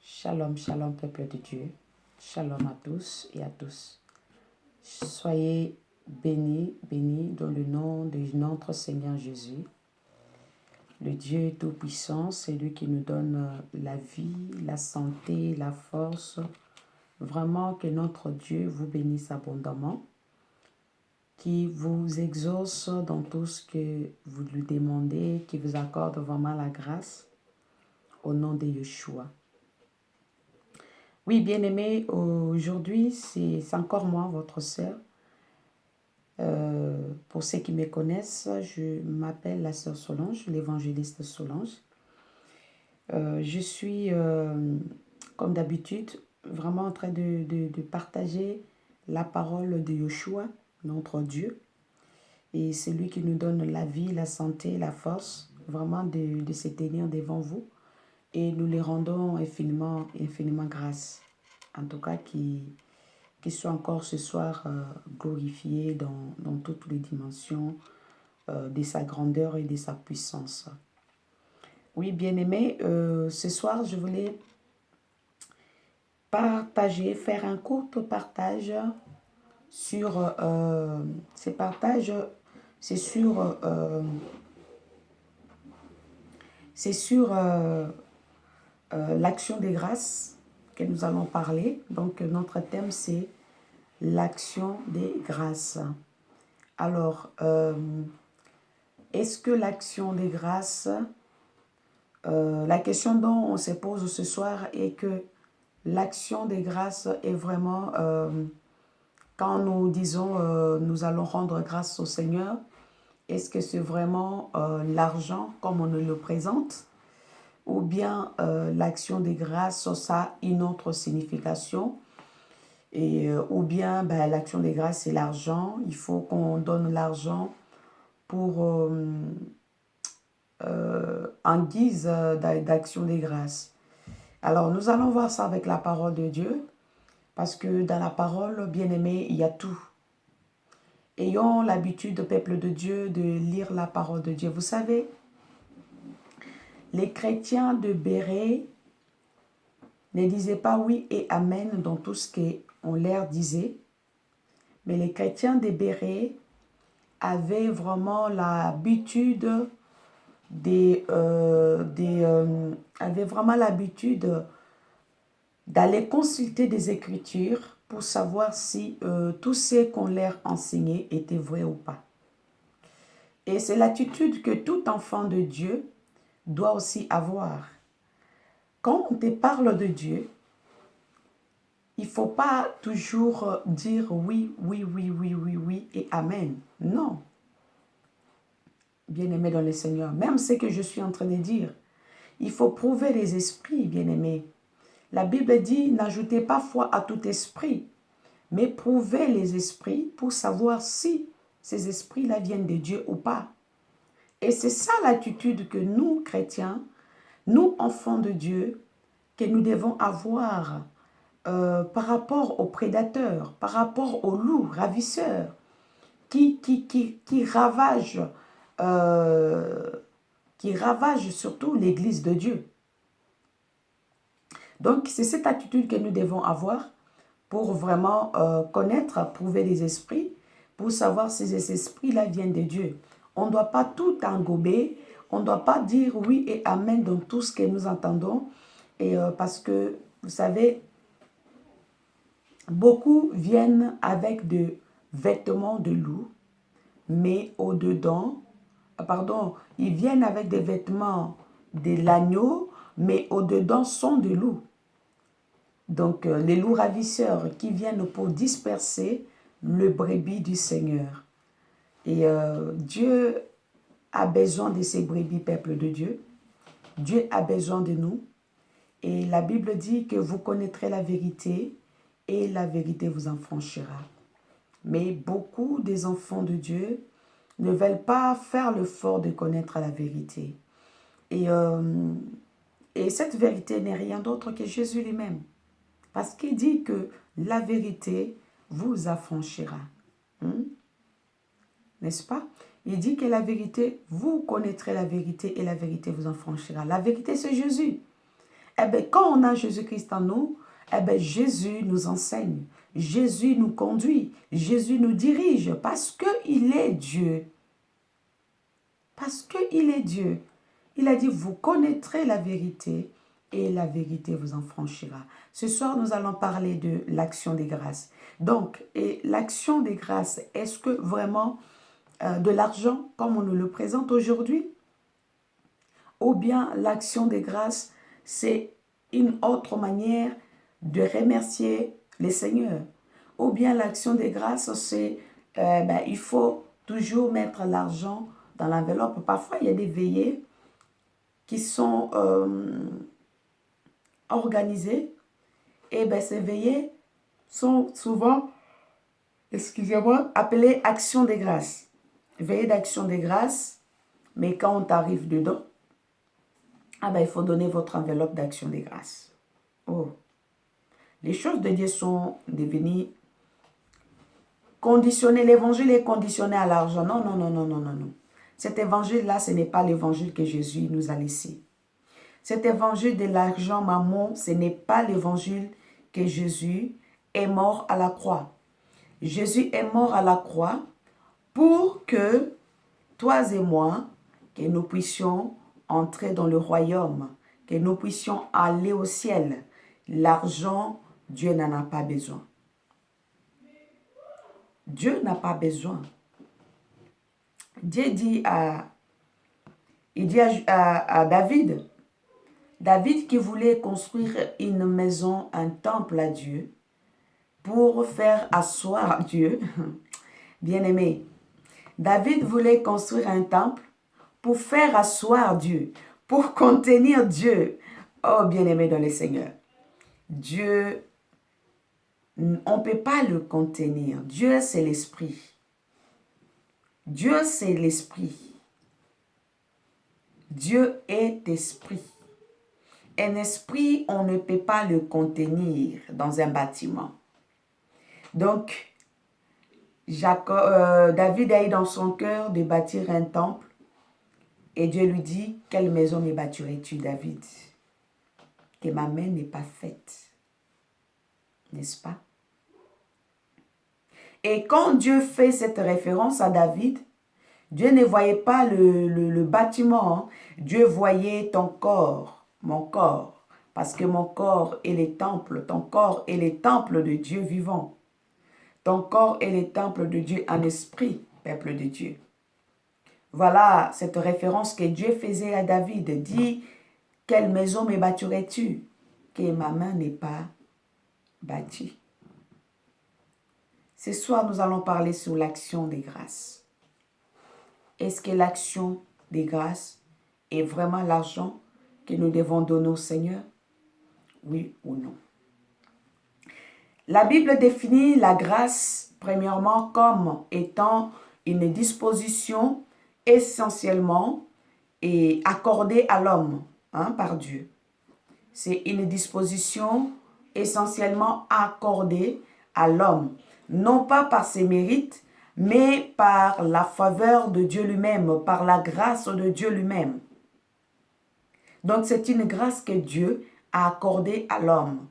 Shalom, shalom, peuple de Dieu. Shalom à tous et à tous. Soyez bénis, bénis dans le nom de notre Seigneur Jésus. Le Dieu Tout-Puissant, c'est lui qui nous donne la vie, la santé, la force. Vraiment que notre Dieu vous bénisse abondamment, qui vous exauce dans tout ce que vous lui demandez, qui vous accorde vraiment la grâce au nom de Yeshua. Oui, bien-aimés, aujourd'hui, c'est encore moi, votre sœur. Pour ceux qui me connaissent, je m'appelle la sœur Solange, l'évangéliste Solange. Je suis, comme d'habitude, vraiment en train de partager la parole de Yeshua, notre Dieu. Et c'est lui qui nous donne la vie, la santé, la force, vraiment de se tenir devant vous. Et nous les rendons infiniment, infiniment grâce. En tout cas, qui soit encore ce soir glorifié dans toutes les dimensions de sa grandeur et de sa puissance. Oui, bien-aimés, ce soir, je voulais partager, faire un court partage sur ces partages, c'est sur l'action des grâces que nous allons parler. Donc, notre thème, c'est l'action des grâces. Alors, est-ce que l'action des grâces, la question dont on se pose ce soir est que l'action des grâces est vraiment, quand nous disons nous allons rendre grâce au Seigneur, est-ce que c'est vraiment l'argent comme on nous le présente, ou bien l'action des grâces, ça a une autre signification, et, ou bien l'action des grâces c'est l'argent, il faut qu'on donne l'argent pour en guise d'action des grâces. Alors nous allons voir ça avec la parole de Dieu, parce que dans la parole, bien-aimé, il y a tout. Ayons l'habitude, peuple de Dieu, de lire la parole de Dieu. Vous savez, les chrétiens de Bérée ne disaient pas oui et amen dans tout ce qu'on leur disait, mais les chrétiens de Bérée avaient vraiment l'habitude avaient vraiment l'habitude d'aller consulter des Écritures pour savoir si tout ce qu'on leur enseignait était vrai ou pas. Et c'est l'attitude que tout enfant de Dieu doit aussi avoir. Quand on te parle de Dieu, il ne faut pas toujours dire oui, oui, oui, oui, oui, oui et amen. Non. Bien-aimé dans le Seigneur, même ce que je suis en train de dire, il faut prouver les esprits, bien-aimés. La Bible dit, n'ajoutez pas foi à tout esprit, mais prouvez les esprits pour savoir si ces esprits-là viennent de Dieu ou pas. Et c'est ça l'attitude que nous, chrétiens, nous, enfants de Dieu, que nous devons avoir par rapport aux prédateurs, par rapport aux loups ravisseurs qui ravagent surtout l'Église de Dieu. Donc, c'est cette attitude que nous devons avoir pour vraiment connaître, prouver les esprits, pour savoir si ces esprits-là viennent de Dieu. On ne doit pas tout engober, on ne doit pas dire oui et amen dans tout ce que nous entendons, et parce que, vous savez, beaucoup viennent avec des vêtements de loup, mais au-dedans, ils viennent avec des vêtements de l'agneau, mais au-dedans sont des loups. Donc, les loups ravisseurs qui viennent pour disperser le brebis du Seigneur. Et Dieu a besoin de ces brebis, peuple de Dieu. Dieu a besoin de nous. Et la Bible dit que vous connaîtrez la vérité et la vérité vous en franchira. Mais beaucoup des enfants de Dieu ne veulent pas faire l'effort de connaître la vérité. Et cette vérité n'est rien d'autre que Jésus lui-même. Parce qu'il dit que la vérité vous affranchira. N'est-ce pas? Il dit que la vérité, vous connaîtrez la vérité et la vérité vous affranchira. La vérité, c'est Jésus. Eh bien, quand on a Jésus-Christ en nous, eh bien, Jésus nous enseigne, Jésus nous conduit, Jésus nous dirige parce qu'il est Dieu. Parce qu'il est Dieu. Il a dit, vous connaîtrez la vérité et la vérité vous en franchira. Ce soir, nous allons parler de l'action des grâces. Donc, l'action des grâces, est-ce que vraiment de l'argent, comme on nous le présente aujourd'hui? Ou bien l'action des grâces, c'est une autre manière de remercier les seigneurs? Ou bien l'action des grâces, c'est il faut toujours mettre l'argent dans l'enveloppe. Parfois, il y a des veillées qui sont organisées. Et ces veillées sont souvent, excusez-moi, appelées action des grâces. Veillée d'action des grâces, mais quand on t'arrive dedans, il faut donner votre enveloppe d'action des grâces. Oh. Les choses de Dieu sont devenues conditionnées. L'évangile est conditionné à l'argent. Non, non, non, non, non, non, non. Cet évangile-là, ce n'est pas l'évangile que Jésus nous a laissé. Cet évangile de l'argent mammon, ce n'est pas l'évangile que Jésus est mort à la croix. Jésus est mort à la croix pour que toi et moi, que nous puissions entrer dans le royaume, que nous puissions aller au ciel. L'argent, Dieu n'en a pas besoin. Dieu n'a pas besoin. Dieu dit à David, David qui voulait construire une maison, un temple à Dieu, pour faire asseoir Dieu, bien-aimé. David voulait construire un temple pour faire asseoir Dieu, pour contenir Dieu. Oh, bien-aimé dans le Seigneur. Dieu, on ne peut pas le contenir. Dieu, c'est l'esprit. Dieu, c'est l'esprit. Dieu est esprit. Un esprit, on ne peut pas le contenir dans un bâtiment. Donc, David a eu dans son cœur de bâtir un temple. Et Dieu lui dit, quelle maison me bâtirais-tu, David? Que ma main n'est pas faite. N'est-ce pas? Et quand Dieu fait cette référence à David, Dieu ne voyait pas le bâtiment. Hein. Dieu voyait ton corps, mon corps. Parce que mon corps est le temple. Ton corps est le temple de Dieu vivant. Ton corps est le temple de Dieu en esprit, peuple de Dieu. Voilà cette référence que Dieu faisait à David. Dit, quelle maison me bâtirais-tu? Que ma main n'est pas bâtie. Ce soir, nous allons parler sur l'action des grâces. Est-ce que l'action des grâces est vraiment l'argent que nous devons donner au Seigneur? Oui ou non? La Bible définit la grâce, premièrement, comme étant une disposition essentiellement et accordée à l'homme par Dieu. C'est une disposition essentiellement accordée à l'homme, non pas par ses mérites, mais par la faveur de Dieu lui-même, par la grâce de Dieu lui-même. Donc c'est une grâce que Dieu a accordée à l'homme.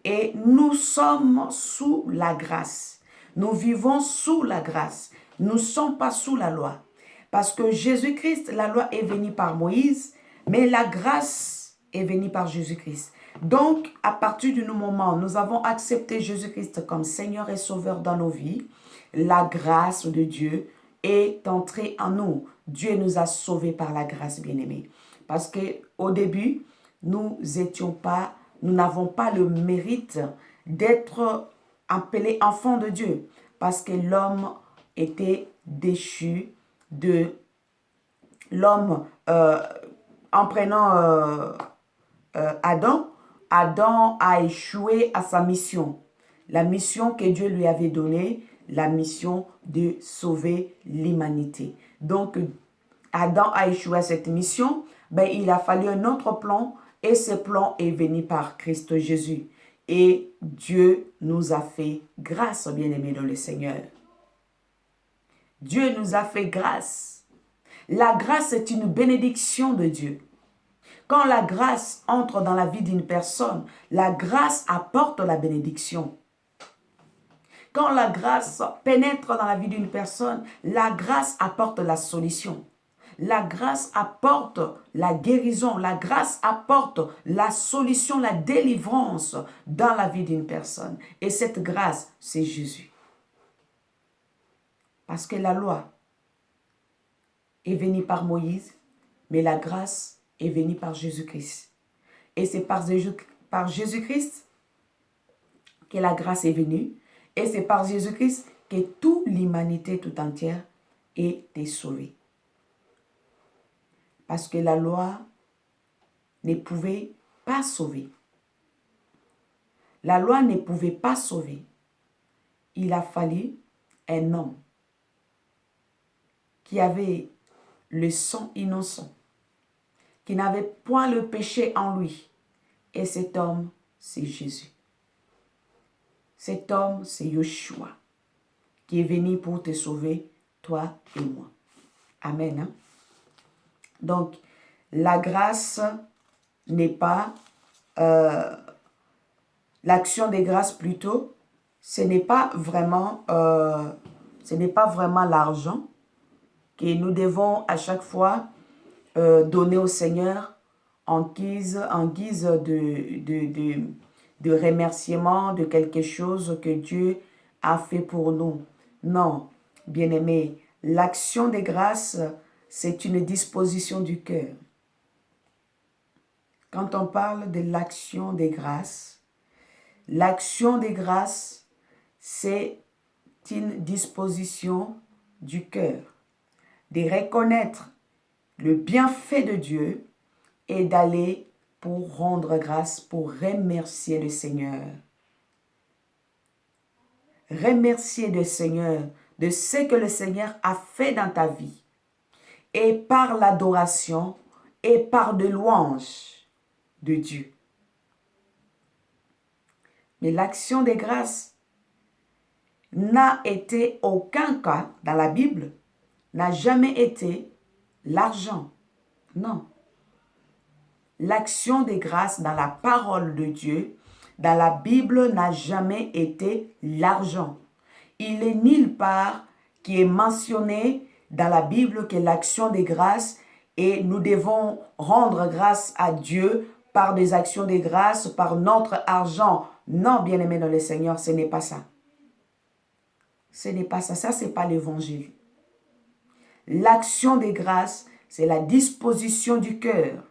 Et nous sommes sous la grâce. Nous vivons sous la grâce. Nous ne sommes pas sous la loi. Parce que Jésus-Christ, la loi est venue par Moïse, mais la grâce est venue par Jésus-Christ. Donc, à partir du moment où nous avons accepté Jésus-Christ comme Seigneur et Sauveur dans nos vies, la grâce de Dieu est entrée en nous. Dieu nous a sauvés par la grâce, bien-aimés. Parce qu'au début, nous n'avons pas le mérite d'être appelés enfants de Dieu. Parce que l'homme était déchu de l'homme en prenant Adam. Adam a échoué à sa mission. La mission que Dieu lui avait donnée, la mission de sauver l'humanité. Donc, Adam a échoué à cette mission. Il a fallu un autre plan et ce plan est venu par Christ Jésus. Et Dieu nous a fait grâce, bien-aimés dans le Seigneur. Dieu nous a fait grâce. La grâce est une bénédiction de Dieu. Quand la grâce entre dans la vie d'une personne, la grâce apporte la bénédiction. Quand la grâce pénètre dans la vie d'une personne, la grâce apporte la solution. La grâce apporte la guérison. La grâce apporte la solution, la délivrance dans la vie d'une personne. Et cette grâce, c'est Jésus. Parce que la loi est venue par Moïse, mais la grâce est venue par Jésus-Christ. Et c'est par Jésus-Christ que la grâce est venue. Et c'est par Jésus-Christ que toute l'humanité tout entière est sauvée. Parce que la loi ne pouvait pas sauver. La loi ne pouvait pas sauver. Il a fallu un homme qui avait le sang innocent, qui n'avait point le péché en lui. Et cet homme, c'est Jésus. Cet homme, c'est Yeshua, qui est venu pour te sauver, toi et moi. Amen. Hein? Donc, la grâce n'est pas, l'action des grâces plutôt, ce n'est pas vraiment l'argent que nous devons à chaque fois donner au Seigneur en guise de remerciement de quelque chose que Dieu a fait pour nous. Non, bien-aimé, l'action des grâces, c'est une disposition du cœur. Quand on parle de l'action des grâces, c'est une disposition du cœur de reconnaître le bienfait de Dieu et d'aller pour rendre grâce, pour remercier le Seigneur. Remercier le Seigneur de ce que le Seigneur a fait dans ta vie. Et par l'adoration et par de louanges de Dieu. Mais l'action des grâces n'a été aucun cas dans la Bible, n'a jamais été l'argent. Non. L'action des grâces dans la parole de Dieu, dans la Bible, n'a jamais été l'argent. Il n'est nulle part qui est mentionné dans la Bible que l'action des grâces et nous devons rendre grâce à Dieu par des actions de grâce, par notre argent. Non, bien-aimé dans le Seigneur, ce n'est pas ça. Ce n'est pas ça. Ça, ce n'est pas l'évangile. L'action des grâces, c'est la disposition du cœur.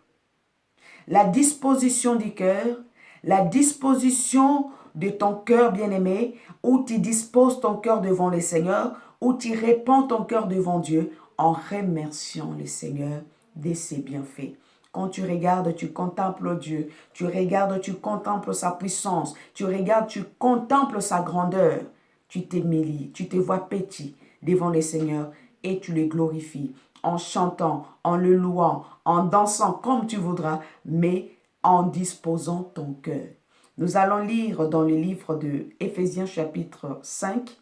La disposition du cœur, la disposition de ton cœur, bien-aimé, où tu disposes ton cœur devant le Seigneur, où tu répands ton cœur devant Dieu en remerciant le Seigneur de ses bienfaits. Quand tu regardes, tu contemples Dieu. Tu regardes, tu contemples sa puissance. Tu regardes, tu contemples sa grandeur. Tu t'humilies, tu te vois petit devant le Seigneur et tu le glorifies en chantant, en le louant, en dansant comme tu voudras, mais en disposant ton cœur. Nous allons lire dans le livre de Éphésiens chapitre 5.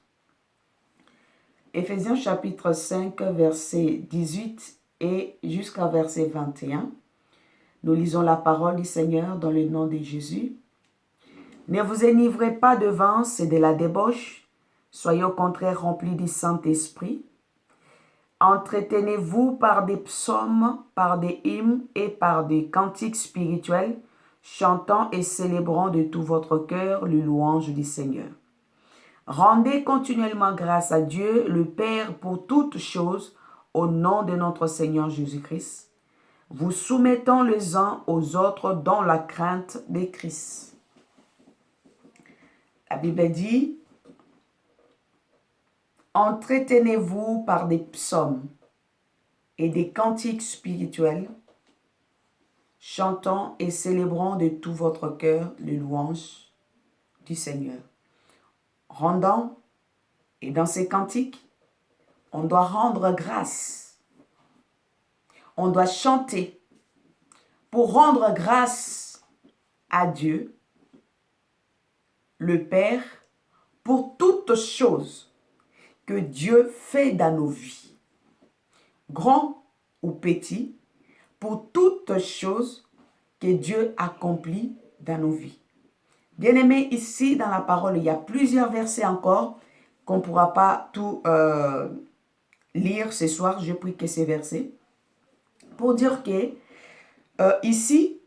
Éphésiens chapitre 5, verset 18 et jusqu'à verset 21. Nous lisons la parole du Seigneur dans le nom de Jésus. Ne vous enivrez pas de vin, c'est de la débauche. Soyez au contraire remplis du Saint-Esprit. Entretenez-vous par des psaumes, par des hymnes et par des cantiques spirituels, chantant et célébrant de tout votre cœur le louange du Seigneur. Rendez continuellement grâce à Dieu, le Père, pour toutes choses, au nom de notre Seigneur Jésus-Christ, vous soumettant les uns aux autres dans la crainte de Christ. La Bible dit, entretenez-vous par des psaumes et des cantiques spirituels, chantant et célébrant de tout votre cœur les louanges du Seigneur. Rendant, et dans ces cantiques, on doit rendre grâce. On doit chanter pour rendre grâce à Dieu, le Père, pour toutes choses que Dieu fait dans nos vies, grand ou petit, pour toutes choses que Dieu accomplit dans nos vies. Bien-aimés, ici dans la parole, il y a plusieurs versets encore qu'on ne pourra pas tout lire ce soir. Je prie que ces versets. Pour dire que ici,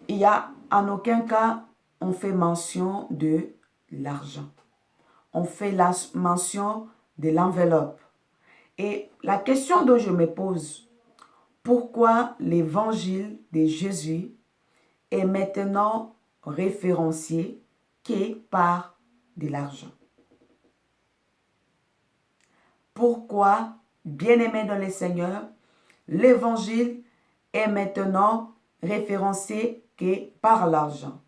il y a en aucun cas, on fait mention de l'argent. On fait la mention de l'enveloppe. Et la question dont je me pose, pourquoi l'évangile de Jésus est maintenant référencié que par de l'argent? Pourquoi, bien-aimé dans le Seigneur, l'évangile est maintenant référencé que par l'argent?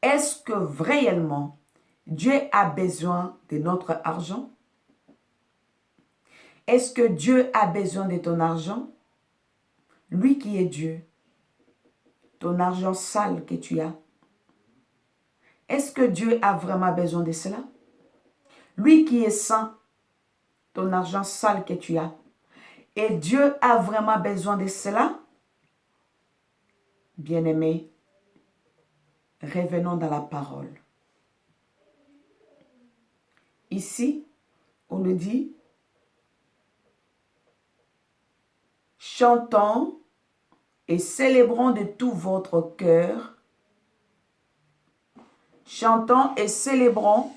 Est-ce que réellement Dieu a besoin de notre argent? Est-ce que Dieu a besoin de ton argent? Lui qui est Dieu, ton argent sale que tu as, est-ce que Dieu a vraiment besoin de cela? Lui qui est saint, ton argent sale que tu as, et Dieu a vraiment besoin de cela? Bien-aimés, revenons dans la parole. Ici, on nous dit, chantons et célébrons de tout votre cœur. Chantons et célébrons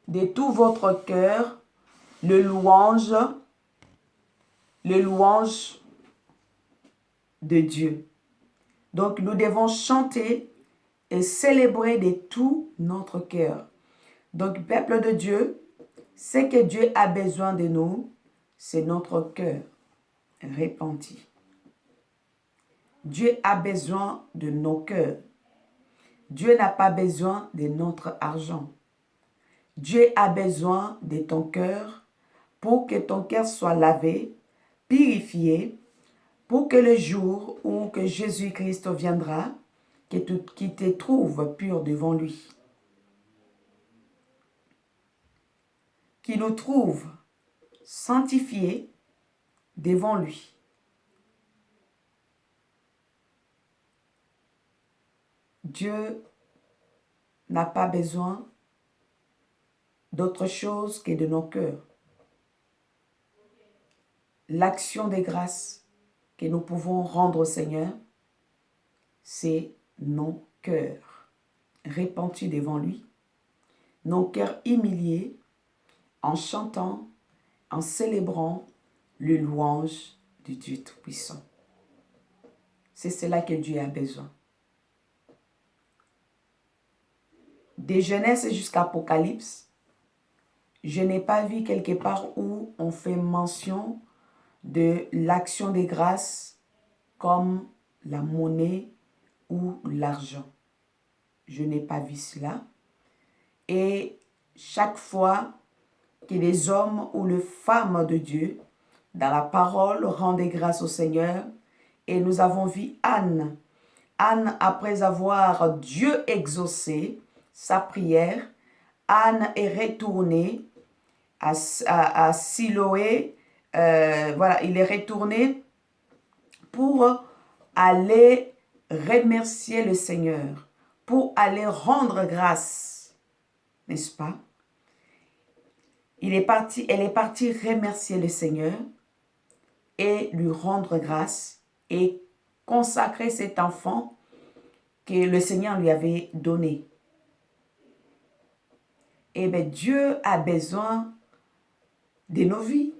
de tout votre cœur le louange de Dieu. Donc, nous devons chanter et célébrer de tout notre cœur. Donc, peuple de Dieu, ce que Dieu a besoin de nous, c'est notre cœur repenti. Dieu a besoin de nos cœurs. Dieu n'a pas besoin de notre argent. Dieu a besoin de ton cœur pour que ton cœur soit lavé, purifié, pour que le jour où que Jésus-Christ viendra, qu'il te trouve pur devant lui. Qu'il nous trouve sanctifiés devant lui. Dieu n'a pas besoin d'autre chose que de nos cœurs. L'action des grâces que nous pouvons rendre au Seigneur, c'est nos cœurs repentis devant lui, nos cœurs humiliés en chantant, en célébrant le louange du Dieu Tout-Puissant. C'est cela que Dieu a besoin. De Genèse jusqu'à Apocalypse, je n'ai pas vu quelque part où on fait mention de l'action des grâces comme la monnaie ou l'argent. Je n'ai pas vu cela. Et chaque fois que les hommes ou les femmes de Dieu, dans la parole, rendaient grâce au Seigneur, et nous avons vu Anne. Anne, après avoir Dieu exaucé sa prière, Anne est retournée à Siloé. Voilà, il est retourné pour aller remercier le Seigneur, pour aller rendre grâce, n'est-ce pas? Elle est partie remercier le Seigneur et lui rendre grâce et consacrer cet enfant que le Seigneur lui avait donné. Eh bien, Dieu a besoin de nos vies,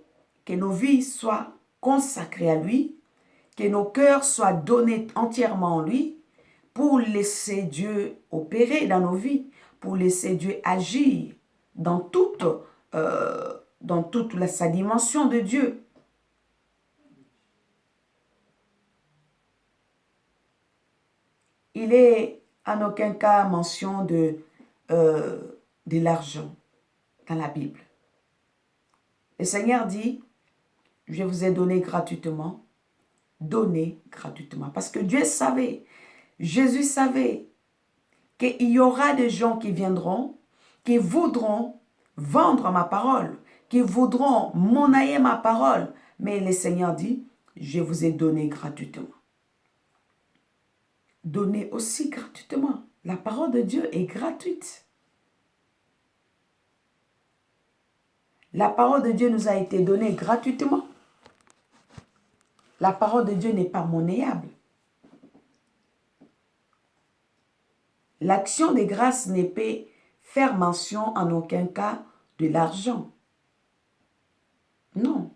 que nos vies soient consacrées à lui, que nos cœurs soient donnés entièrement en lui pour laisser Dieu opérer dans nos vies, pour laisser Dieu agir dans toute sa dimension de Dieu. Il est en aucun cas mention de l'argent dans la Bible. Le Seigneur dit, je vous ai donné gratuitement, donnez gratuitement. Parce que Dieu savait, Jésus savait qu'il y aura des gens qui viendront, qui voudront vendre ma parole, qui voudront monnayer ma parole. Mais le Seigneur dit, je vous ai donné gratuitement. donnée aussi gratuitement. La parole de Dieu est gratuite. La parole de Dieu nous a été donnée gratuitement. La parole de Dieu n'est pas monnayable. L'action de grâce ne peut faire mention en aucun cas de l'argent. Non.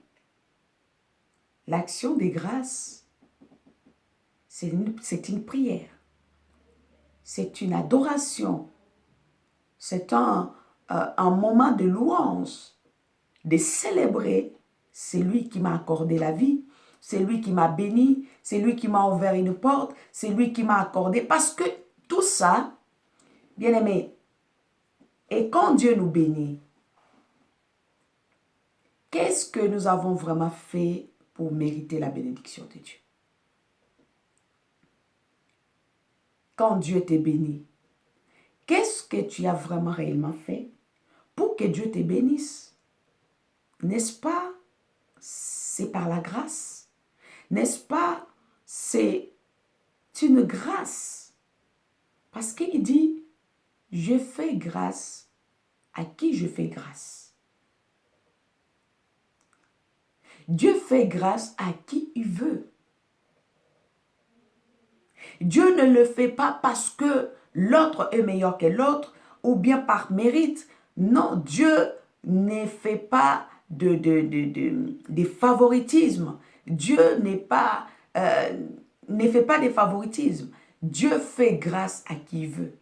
L'action de grâce, c'est une prière. C'est une adoration. C'est un moment de louange, de célébrer. C'est lui qui m'a accordé la vie. C'est lui qui m'a béni. C'est lui qui m'a ouvert une porte. C'est lui qui m'a accordé. Parce que tout ça, bien aimé, et quand Dieu nous bénit, qu'est-ce que nous avons vraiment fait pour mériter la bénédiction de Dieu? Quand Dieu te bénit, qu'est-ce que tu as vraiment réellement fait pour que Dieu te bénisse? N'est-ce pas? C'est par la grâce. N'est-ce pas? C'est une grâce. Parce qu'il dit, je fais grâce à qui je fais grâce. Dieu fait grâce à qui il veut. Dieu ne le fait pas parce que l'autre est meilleur que l'autre ou bien par mérite. Non, Dieu ne fait pas de favoritisme. Dieu ne fait pas de favoritisme. Dieu fait grâce à qui il veut.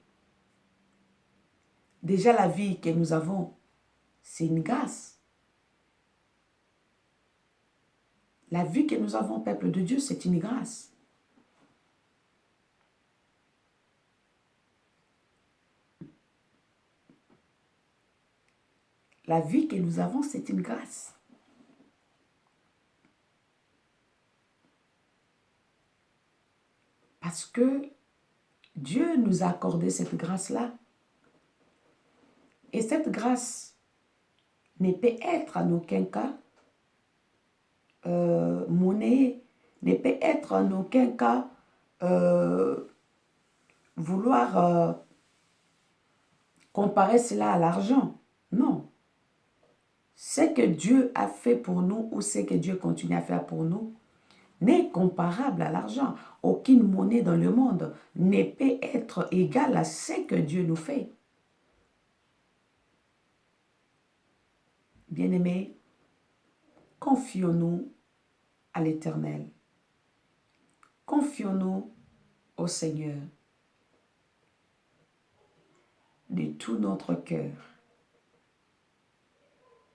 Déjà, la vie que nous avons, c'est une grâce. La vie que nous avons, peuple de Dieu, c'est une grâce. La vie que nous avons, c'est une grâce. Parce que Dieu nous a accordé cette grâce-là. Et cette grâce ne peut être en aucun cas monnayée, ne peut être en aucun cas vouloir comparer cela à l'argent. Non. Ce que Dieu a fait pour nous ou ce que Dieu continue à faire pour nous n'est comparable à l'argent. Aucune monnaie dans le monde ne peut être égale à ce que Dieu nous fait. Bien-aimés, confions-nous à l'Éternel. Confions-nous au Seigneur de tout notre cœur.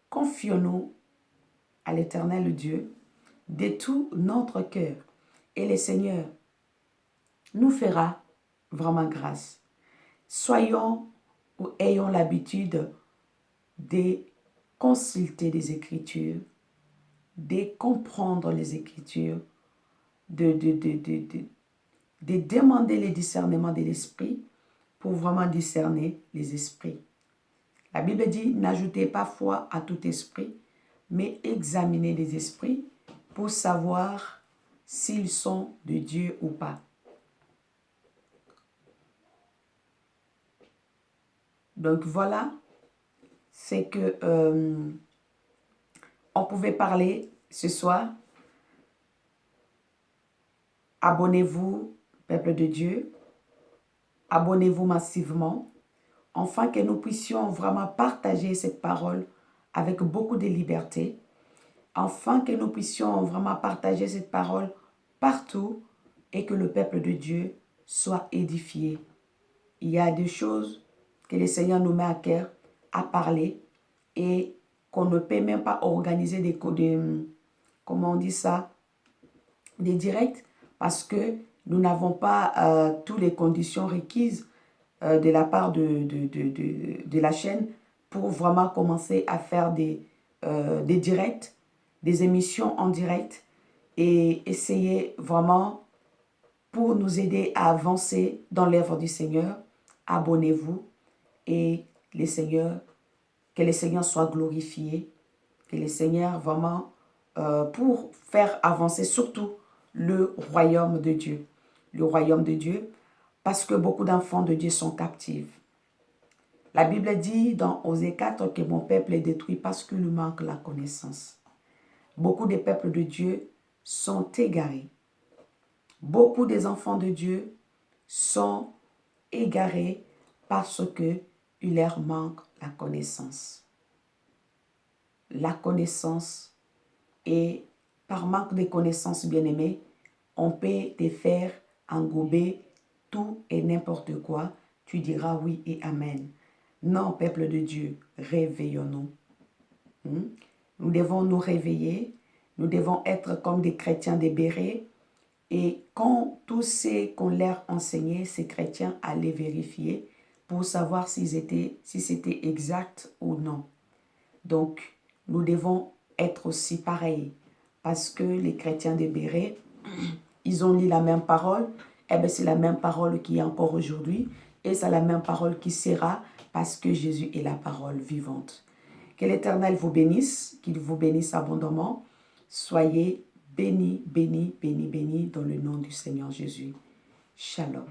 Confions-nous à l'Éternel Dieu de tout notre cœur. Et le Seigneur nous fera vraiment grâce. Soyons ou ayons l'habitude de consulter les Écritures, de comprendre les Écritures, de demander le discernement de l'esprit pour vraiment discerner les esprits. La Bible dit, n'ajoutez pas foi à tout esprit, mais examinez les esprits pour savoir s'ils sont de Dieu ou pas. Donc voilà, c'est que on pouvait parler ce soir. Abonnez-vous, peuple de Dieu. Abonnez-vous massivement, afin que nous puissions vraiment partager cette parole avec beaucoup de liberté, afin que nous puissions vraiment partager cette parole partout et que le peuple de Dieu soit édifié. Il y a des choses que le Seigneur nous met à cœur à parler et qu'on ne peut même pas organiser comment on dit ça, des directs parce que nous n'avons pas toutes les conditions requises de la part de la chaîne pour vraiment commencer à faire des directs, des émissions en direct et essayer vraiment pour nous aider à avancer dans l'œuvre du Seigneur. Abonnez-vous et que le Seigneur soit glorifié, que le Seigneur vraiment pour faire avancer surtout le royaume de Dieu. le royaume de Dieu parce que beaucoup d'enfants de Dieu sont captifs. La Bible dit dans Osée 4 que mon peuple est détruit parce qu'il lui manque la connaissance. Beaucoup des peuples de Dieu sont égarés. Beaucoup des enfants de Dieu sont égarés parce qu'il leur manque la connaissance. La connaissance, et par manque de connaissance, bien-aimés, on peut te faire engober tout et n'importe quoi. Tu diras oui et amen. Non, peuple de Dieu, réveillons-nous. Nous devons nous réveiller. Nous devons être comme des chrétiens des bérets. Et quand tous ces qu'on leur enseignait, ces chrétiens allaient vérifier pour savoir si c'était exact ou non. Donc, nous devons être aussi pareils. Parce que les chrétiens des bérets, ils ont lu la même parole. Eh bien, c'est la même parole qui est encore aujourd'hui. Et c'est la même parole qui sera parce que Jésus est la parole vivante. Que l'Éternel vous bénisse, qu'il vous bénisse abondamment. Soyez bénis, bénis, bénis, bénis dans le nom du Seigneur Jésus. Shalom.